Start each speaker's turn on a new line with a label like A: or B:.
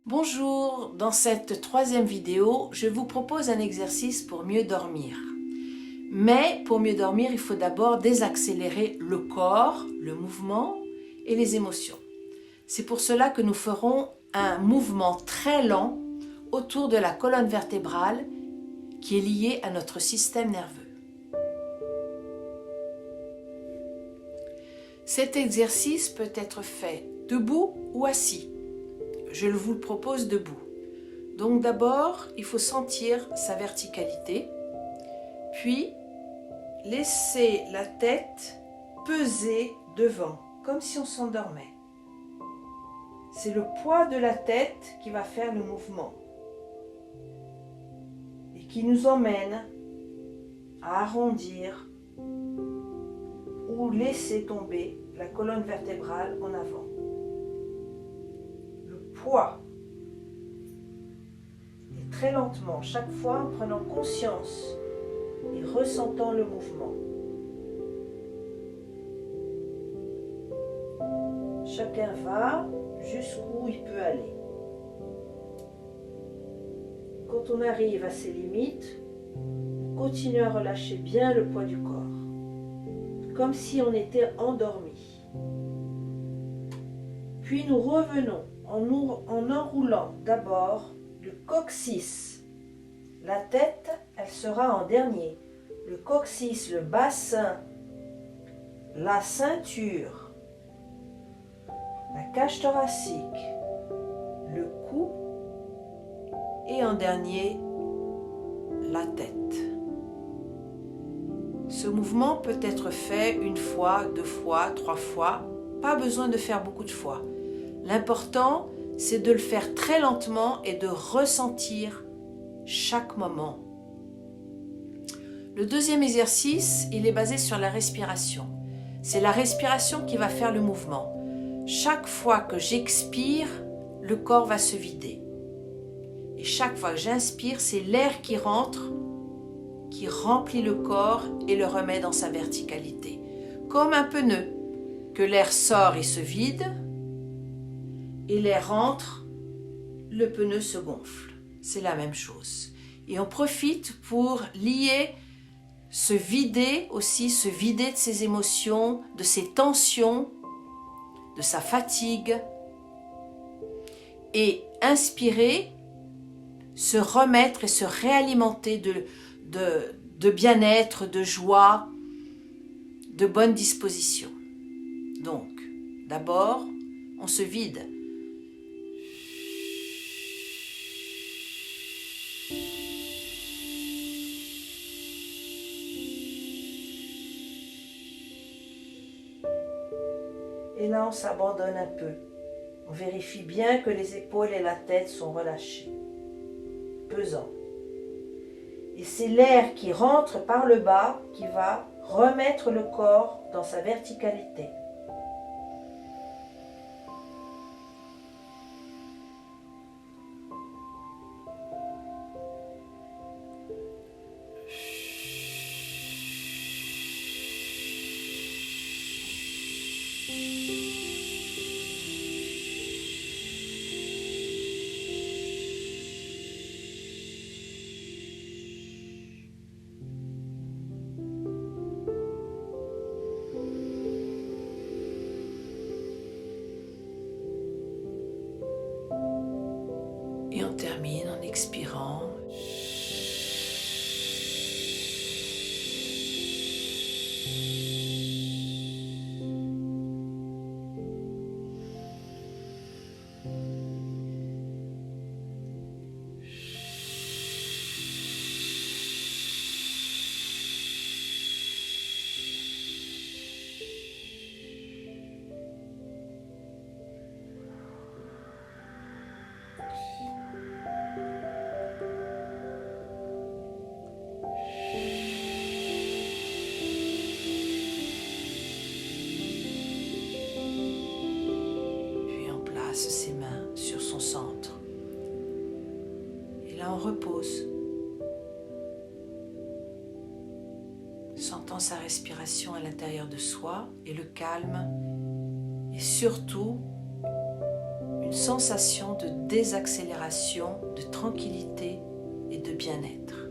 A: Bonjour, dans cette troisième vidéo, je vous propose un exercice pour mieux dormir. Mais pour mieux dormir, il faut d'abord désaccélérer le corps, le mouvement et les émotions. C'est pour cela que nous ferons un mouvement très lent autour de la colonne vertébrale qui est liée à notre système nerveux. Cet exercice peut être fait debout ou assis. Je vous le propose debout. Donc d'abord, il faut sentir sa verticalité, puis laisser la tête peser devant, comme si on s'endormait. C'est le poids de la tête qui va faire le mouvement et qui nous emmène à arrondir ou laisser tomber la colonne vertébrale en avant. Le poids. Et très lentement, chaque fois en prenant conscience et ressentant le mouvement. Chacun va jusqu'où il peut aller. Quand on arrive à ses limites, on continue à relâcher bien le poids du corps, comme si on était endormi. Puis nous revenons en enroulant d'abord le coccyx. La tête, elle sera en dernier. Le coccyx, le bassin, la ceinture, la cage thoracique, le cou et en dernier, la tête. Ce mouvement peut être fait une fois, deux fois, trois fois. Pas besoin de faire beaucoup de fois. L'important, c'est de le faire très lentement et de ressentir chaque moment. Le deuxième exercice, il est basé sur la respiration. C'est la respiration qui va faire le mouvement. Chaque fois que j'expire, le corps va se vider. Et chaque fois que j'inspire, c'est l'air qui rentre, qui remplit le corps et le remet dans sa verticalité. Comme un pneu, que l'air sort et se vide, et l'air rentre, le pneu se gonfle. C'est la même chose. Et on profite pour se vider de ses émotions, de ses tensions, de sa fatigue. Et inspirer, se remettre et se réalimenter de bien-être, de joie, de bonne disposition. Donc, d'abord, on se vide. Et là, on s'abandonne un peu. On vérifie bien que les épaules et la tête sont relâchées, pesant. Et c'est l'air qui rentre par le bas qui va remettre le corps dans sa verticalité. Et on termine en expirant. Ses mains sur son centre. Et là, on repose, sentant sa respiration à l'intérieur de soi et le calme, et surtout une sensation de désaccélération, de tranquillité et de bien-être.